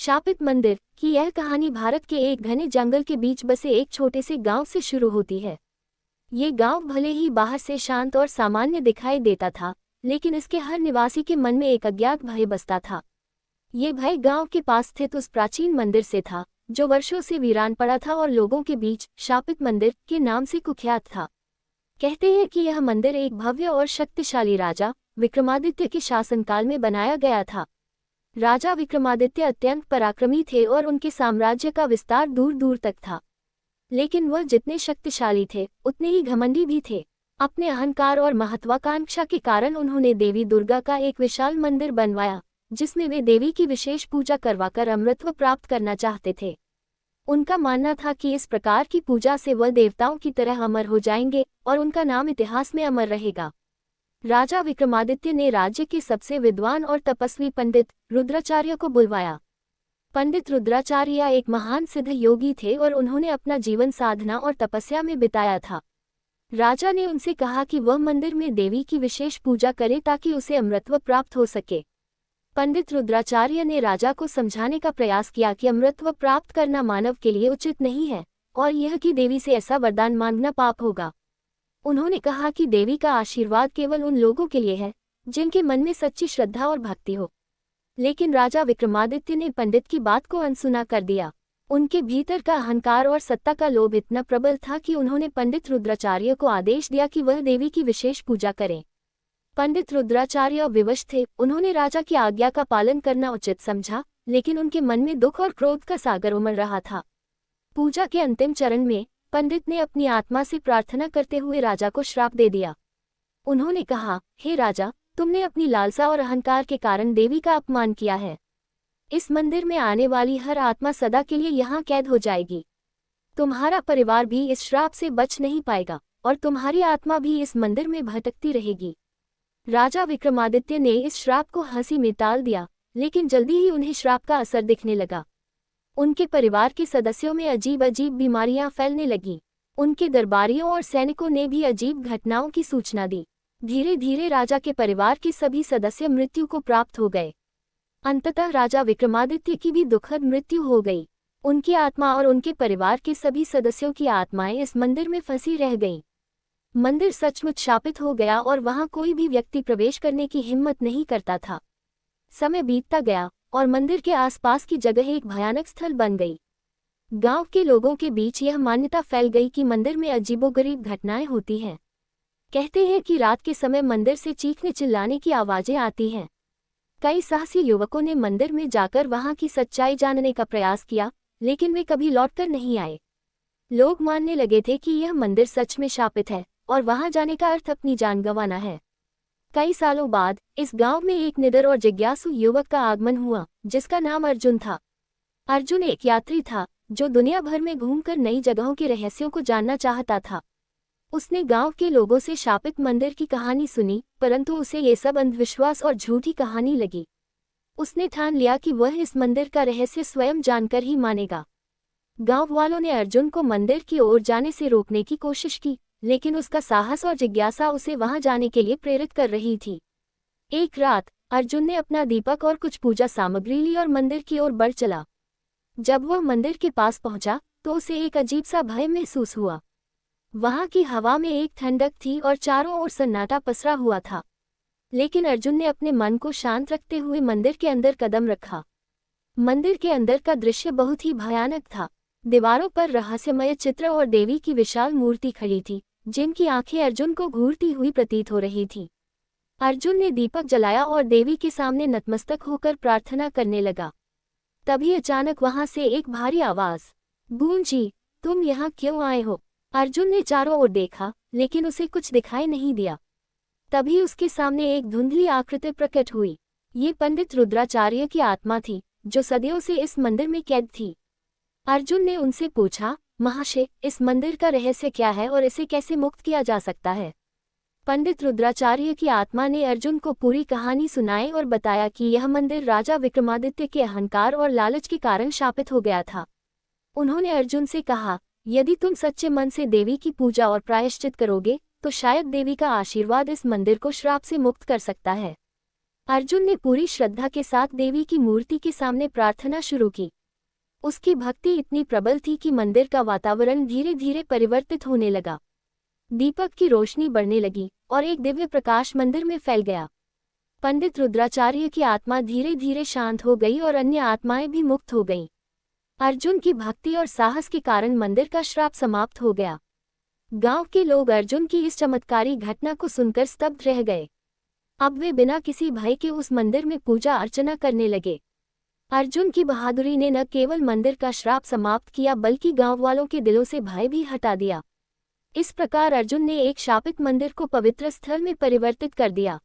शापित मंदिर की यह कहानी भारत के एक घने जंगल के बीच बसे एक छोटे से गांव से शुरू होती है। ये गांव भले ही बाहर से शांत और सामान्य दिखाई देता था, लेकिन इसके हर निवासी के मन में एक अज्ञात भय बसता था। ये भय गांव के पास स्थित उस प्राचीन मंदिर से था, जो वर्षों से वीरान पड़ा था और लोगों के बीच शापित मंदिर के नाम से कुख्यात था। कहते हैं कि यह मंदिर एक भव्य और शक्तिशाली राजा विक्रमादित्य के शासनकाल में बनाया गया था। राजा विक्रमादित्य अत्यंत पराक्रमी थे और उनके साम्राज्य का विस्तार दूर दूर तक था। लेकिन वह जितने शक्तिशाली थे, उतने ही घमंडी भी थे। अपने अहंकार और महत्वाकांक्षा के कारण उन्होंने देवी दुर्गा का एक विशाल मंदिर बनवाया, जिसमें वे देवी की विशेष पूजा करवाकर अमृतत्व प्राप्त करना चाहते थे। उनका मानना था कि इस प्रकार की पूजा से वह देवताओं की तरह अमर हो जाएंगे और उनका नाम इतिहास में अमर रहेगा। राजा विक्रमादित्य ने राज्य के सबसे विद्वान और तपस्वी पंडित रुद्राचार्य को बुलवाया। पंडित रुद्राचार्य एक महान सिद्ध योगी थे और उन्होंने अपना जीवन साधना और तपस्या में बिताया था। राजा ने उनसे कहा कि वह मंदिर में देवी की विशेष पूजा करे ताकि उसे अमृतत्व प्राप्त हो सके। पंडित रुद्राचार्य ने राजा को समझाने का प्रयास किया कि अमृतत्व प्राप्त करना मानव के लिए उचित नहीं है और यह कि देवी से ऐसा वरदान मांगना पाप होगा। उन्होंने कहा कि देवी का आशीर्वाद केवल उन लोगों के लिए है जिनके मन में सच्ची श्रद्धा और भक्ति हो। लेकिन राजा विक्रमादित्य ने पंडित की बात को अनसुना कर दिया। उनके भीतर का अहंकार और सत्ता का लोभ इतना प्रबल था कि उन्होंने पंडित रुद्राचार्य को आदेश दिया कि वह देवी की विशेष पूजा करें। पंडित रुद्राचार्य विवश थे। उन्होंने राजा की आज्ञा का पालन करना उचित समझा, लेकिन उनके मन में दुख और क्रोध का सागर उमड़ रहा था। पूजा के अंतिम चरण में पंडित ने अपनी आत्मा से प्रार्थना करते हुए राजा को श्राप दे दिया। उन्होंने कहा, हे राजा, तुमने अपनी लालसा और अहंकार के कारण देवी का अपमान किया है। इस मंदिर में आने वाली हर आत्मा सदा के लिए यहाँ कैद हो जाएगी। तुम्हारा परिवार भी इस श्राप से बच नहीं पाएगा और तुम्हारी आत्मा भी इस मंदिर में भटकती रहेगी। राजा विक्रमादित्य ने इस श्राप को हंसी में टाल दिया, लेकिन जल्दी ही उन्हें श्राप का असर दिखने लगा। उनके परिवार के सदस्यों में अजीब अजीब बीमारियां फैलने लगीं। उनके दरबारियों और सैनिकों ने भी अजीब घटनाओं की सूचना दी। धीरे धीरे राजा के परिवार के सभी सदस्य मृत्यु को प्राप्त हो गए। अंततः राजा विक्रमादित्य की भी दुखद मृत्यु हो गई। उनकी आत्मा और उनके परिवार के सभी सदस्यों की आत्माएं इस मंदिर में फंसी रह गईं। मंदिर सचमुच शापित हो गया और वहां कोई भी व्यक्ति प्रवेश करने की हिम्मत नहीं करता था। समय बीतता गया और मंदिर के आसपास की जगह एक भयानक स्थल बन गई। गांव के लोगों के बीच यह मान्यता फैल गई कि मंदिर में अजीबोगरीब घटनाएं होती हैं। कहते हैं कि रात के समय मंदिर से चीखने चिल्लाने की आवाजें आती हैं। कई साहसी युवकों ने मंदिर में जाकर वहां की सच्चाई जानने का प्रयास किया, लेकिन वे कभी लौटकर नहीं आए। लोग मानने लगे थे कि यह मंदिर सच में शापित है और वहां जाने का अर्थ अपनी जान गंवाना है। कई सालों बाद इस गांव में एक निडर और जिज्ञासु युवक का आगमन हुआ, जिसका नाम अर्जुन था। अर्जुन एक यात्री था जो दुनिया भर में घूमकर नई जगहों के रहस्यों को जानना चाहता था। उसने गांव के लोगों से शापित मंदिर की कहानी सुनी, परंतु उसे ये सब अंधविश्वास और झूठी कहानी लगी। उसने ठान लिया कि वह इस मंदिर का रहस्य स्वयं जानकर ही मानेगा। गांव वालों ने अर्जुन को मंदिर की ओर जाने से रोकने की कोशिश की, लेकिन उसका साहस और जिज्ञासा उसे वहां जाने के लिए प्रेरित कर रही थी। एक रात अर्जुन ने अपना दीपक और कुछ पूजा सामग्री ली और मंदिर की ओर बढ़ चला। जब वह मंदिर के पास पहुंचा तो उसे एक अजीब सा भय महसूस हुआ। वहां की हवा में एक ठंडक थी और चारों ओर सन्नाटा पसरा हुआ था। लेकिन अर्जुन ने अपने मन को शांत रखते हुए मंदिर के अंदर कदम रखा। मंदिर के अंदर का दृश्य बहुत ही भयानक था। दीवारों पर रहस्यमय चित्र और देवी की विशाल मूर्ति खड़ी थी, जिनकी आंखें अर्जुन को घूरती हुई प्रतीत हो रही थी। अर्जुन ने दीपक जलाया और देवी के सामने नतमस्तक होकर प्रार्थना करने लगा। तभी अचानक वहां से एक भारी आवाज गूंजी, तुम यहाँ क्यों आए हो? अर्जुन ने चारों ओर देखा, लेकिन उसे कुछ दिखाई नहीं दिया। तभी उसके सामने एक धुंधली आकृति प्रकट हुई। ये पंडित रुद्राचार्य की आत्मा थी, जो सदियों से इस मंदिर में कैद थी। अर्जुन ने उनसे पूछा, महाशय, इस मंदिर का रहस्य क्या है और इसे कैसे मुक्त किया जा सकता है? पंडित रुद्राचार्य की आत्मा ने अर्जुन को पूरी कहानी सुनाई और बताया कि यह मंदिर राजा विक्रमादित्य के अहंकार और लालच के कारण शापित हो गया था। उन्होंने अर्जुन से कहा, यदि तुम सच्चे मन से देवी की पूजा और प्रायश्चित करोगे तो शायद देवी का आशीर्वाद इस मंदिर को श्राप से मुक्त कर सकता है। अर्जुन ने पूरी श्रद्धा के साथ देवी की मूर्ति के सामने प्रार्थना शुरू की। उसकी भक्ति इतनी प्रबल थी कि मंदिर का वातावरण धीरे धीरे परिवर्तित होने लगा। दीपक की रोशनी बढ़ने लगी और एक दिव्य प्रकाश मंदिर में फैल गया। पंडित रुद्राचार्य की आत्मा धीरे धीरे शांत हो गई और अन्य आत्माएं भी मुक्त हो गईं। अर्जुन की भक्ति और साहस के कारण मंदिर का श्राप समाप्त हो गया। गांव के लोग अर्जुन की इस चमत्कारी घटना को सुनकर स्तब्ध रह गए। अब वे बिना किसी भय के उस मंदिर में पूजा अर्चना करने लगे। अर्जुन की बहादुरी ने न केवल मंदिर का श्राप समाप्त किया बल्कि गांव वालों के दिलों से भय भी हटा दिया। इस प्रकार अर्जुन ने एक शापित मंदिर को पवित्र स्थल में परिवर्तित कर दिया।